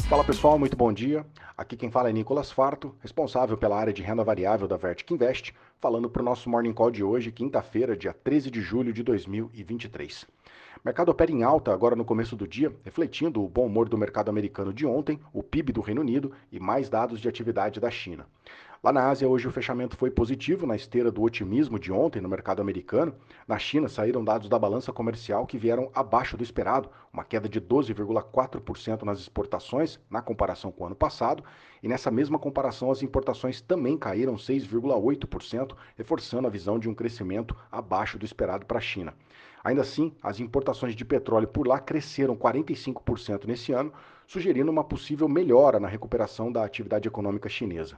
Fala pessoal, muito bom dia. Aqui quem fala é Nicolas Farto, responsável pela área de renda variável da Vertic Invest, falando para o nosso Morning Call de hoje, quinta-feira, dia 13 de julho de 2023. O mercado opera em alta agora no começo do dia, refletindo o bom humor do mercado americano de ontem, o PIB do Reino Unido e mais dados de atividade da China. Lá na Ásia, hoje o fechamento foi positivo na esteira do otimismo de ontem no mercado americano. Na China, saíram dados da balança comercial que vieram abaixo do esperado, uma queda de 12,4% nas exportações na comparação com o ano passado, e nessa mesma comparação as importações também caíram 6,8%, reforçando a visão de um crescimento abaixo do esperado para a China. Ainda assim, as importações de petróleo por lá cresceram 45% nesse ano, sugerindo uma possível melhora na recuperação da atividade econômica chinesa.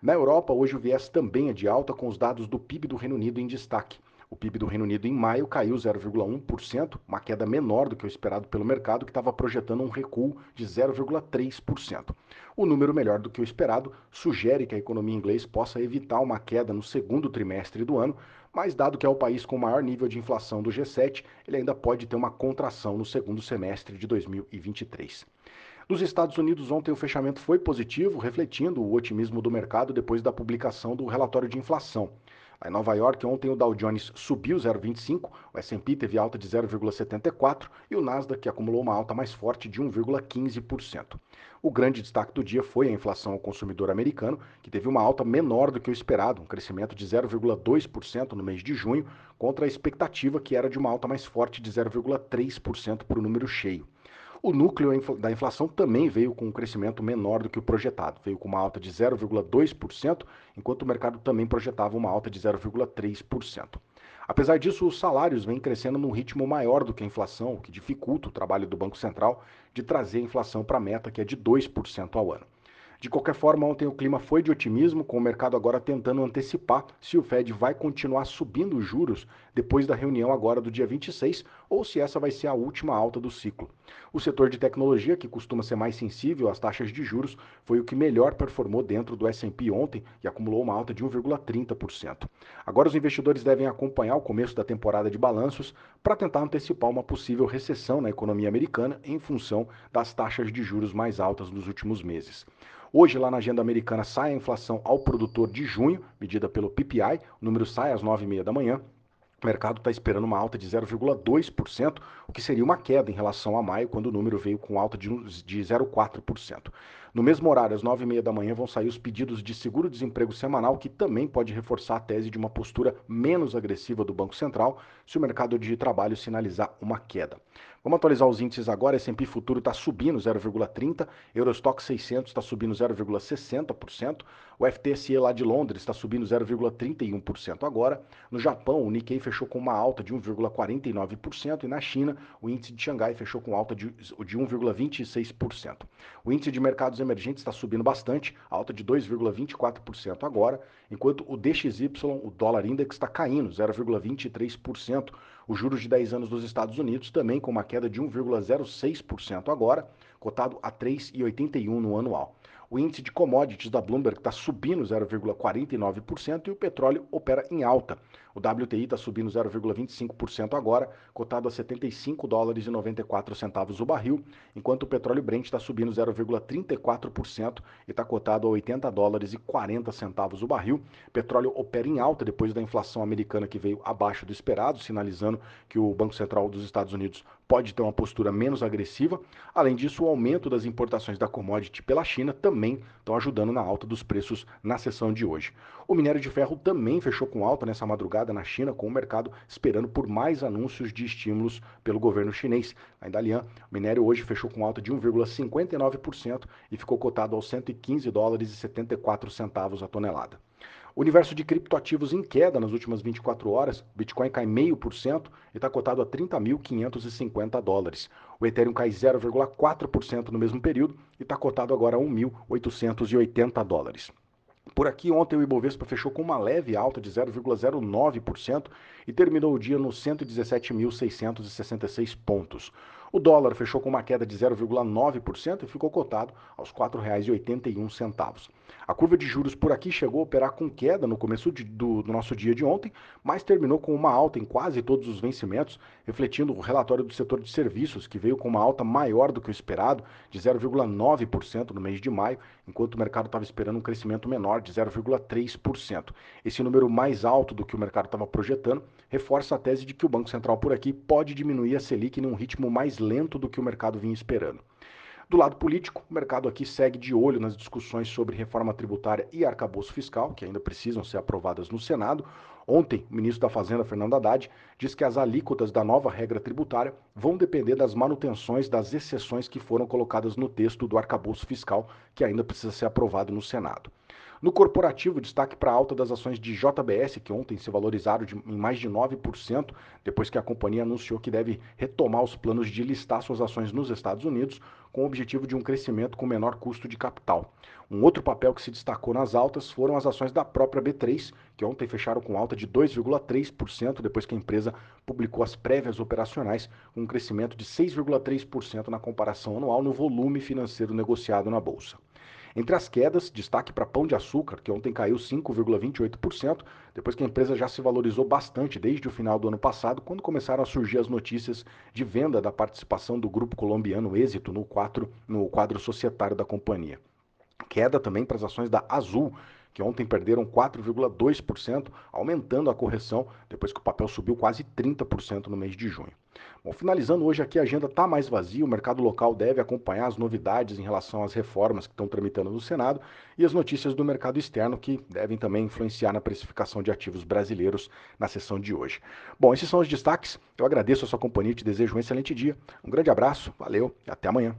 Na Europa, hoje o viés também é de alta com os dados do PIB do Reino Unido em destaque. O PIB do Reino Unido em maio caiu 0,1%, uma queda menor do que o esperado pelo mercado, que estava projetando um recuo de 0,3%. O número melhor do que o esperado sugere que a economia inglesa possa evitar uma queda no segundo trimestre do ano, mas dado que é o país com o maior nível de inflação do G7, ele ainda pode ter uma contração no segundo semestre de 2023. Nos Estados Unidos, ontem o fechamento foi positivo, refletindo o otimismo do mercado depois da publicação do relatório de inflação. Em Nova York, ontem o Dow Jones subiu 0,25, o S&P teve alta de 0,74 e o Nasdaq acumulou uma alta mais forte de 1,15%. O grande destaque do dia foi a inflação ao consumidor americano, que teve uma alta menor do que o esperado, um crescimento de 0,2% no mês de junho, contra a expectativa que era de uma alta mais forte de 0,3% para o número cheio. O núcleo da inflação também veio com um crescimento menor do que o projetado, veio com uma alta de 0,2%, enquanto o mercado também projetava uma alta de 0,3%. Apesar disso, os salários vêm crescendo num ritmo maior do que a inflação, o que dificulta o trabalho do Banco Central de trazer a inflação para a meta, que é de 2% ao ano. De qualquer forma, ontem o clima foi de otimismo, com o mercado agora tentando antecipar se o Fed vai continuar subindo os juros depois da reunião agora do dia 26 ou se essa vai ser a última alta do ciclo. O setor de tecnologia, que costuma ser mais sensível às taxas de juros, foi o que melhor performou dentro do S&P ontem e acumulou uma alta de 1,30%. Agora os investidores devem acompanhar o começo da temporada de balanços para tentar antecipar uma possível recessão na economia americana em função das taxas de juros mais altas nos últimos meses. Hoje, lá na agenda americana, sai a inflação ao produtor de junho, medida pelo PPI, o número sai às 9h30 da manhã. O mercado está esperando uma alta de 0,2%, o que seria uma queda em relação a maio, quando o número veio com alta de 0,4%. No mesmo horário, às 9h30 da manhã, vão sair os pedidos de seguro-desemprego semanal, que também pode reforçar a tese de uma postura menos agressiva do Banco Central se o mercado de trabalho sinalizar uma queda. Vamos atualizar os índices agora. S&P Futuro está subindo 0,30%, Eurostock 600 está subindo 0,60%, o FTSE lá de Londres está subindo 0,31% agora. No Japão, o Nikkei fechou com uma alta de 1,49% e na China, o índice de Xangai fechou com alta de 1,26%. O índice de mercados emergentes está subindo bastante, alta de 2,24% agora, enquanto o DXY, o dólar index, está caindo 0,23%. Os juros de 10 anos dos Estados Unidos também com uma queda de 1,06% agora, cotado a 3,81 no anual. O índice de commodities da Bloomberg está subindo 0,49% e o petróleo opera em alta. O WTI está subindo 0,25% agora, cotado a $75,94 o barril, enquanto o petróleo Brent está subindo 0,34% e está cotado a $80,40 o barril. O petróleo opera em alta depois da inflação americana que veio abaixo do esperado, sinalizando que o Banco Central dos Estados Unidos pode ter uma postura menos agressiva. Além disso, o aumento das importações da commodity pela China também estão ajudando na alta dos preços na sessão de hoje. O minério de ferro também fechou com alta nessa madrugada na China, com o mercado esperando por mais anúncios de estímulos pelo governo chinês. A Dalian, o minério hoje fechou com alta de 1,59% e ficou cotado aos $115,74 a tonelada. O universo de criptoativos em queda nas últimas 24 horas, o Bitcoin cai 0,5% e está cotado a $30.550. O Ethereum cai 0,4% no mesmo período e está cotado agora a $1.880. Por aqui, ontem o Ibovespa fechou com uma leve alta de 0,09% e terminou o dia nos 117.666 pontos. O dólar fechou com uma queda de 0,9% e ficou cotado aos R$ 4,81. A curva de juros por aqui chegou a operar com queda no começo do nosso dia de ontem, mas terminou com uma alta em quase todos os vencimentos, refletindo o relatório do setor de serviços, que veio com uma alta maior do que o esperado, de 0,9% no mês de maio, enquanto o mercado estava esperando um crescimento menor de 0,3%. Esse número mais alto do que o mercado estava projetando reforça a tese de que o Banco Central por aqui pode diminuir a Selic num ritmo mais lento do que o mercado vinha esperando. Do lado político, o mercado aqui segue de olho nas discussões sobre reforma tributária e arcabouço fiscal, que ainda precisam ser aprovadas no Senado. Ontem, o ministro da Fazenda, Fernando Haddad, disse que as alíquotas da nova regra tributária vão depender das manutenções das exceções que foram colocadas no texto do arcabouço fiscal, que ainda precisa ser aprovado no Senado. No corporativo, destaque para a alta das ações de JBS, que ontem se valorizaram em mais de 9%, depois que a companhia anunciou que deve retomar os planos de listar suas ações nos Estados Unidos, com o objetivo de um crescimento com menor custo de capital. Um outro papel que se destacou nas altas foram as ações da própria B3, que ontem fecharam com alta de 2,3%, depois que a empresa publicou as prévias operacionais, com um crescimento de 6,3% na comparação anual no volume financeiro negociado na Bolsa. Entre as quedas, destaque para Pão de Açúcar, que ontem caiu 5,28%, depois que a empresa já se valorizou bastante desde o final do ano passado, quando começaram a surgir as notícias de venda da participação do grupo colombiano Êxito no quadro societário da companhia. Queda também para as ações da Azul, que ontem perderam 4,2%, aumentando a correção depois que o papel subiu quase 30% no mês de junho. Bom, finalizando hoje aqui, a agenda está mais vazia, o mercado local deve acompanhar as novidades em relação às reformas que estão tramitando no Senado e as notícias do mercado externo que devem também influenciar na precificação de ativos brasileiros na sessão de hoje. Bom, esses são os destaques, eu agradeço a sua companhia e te desejo um excelente dia, um grande abraço, valeu e até amanhã.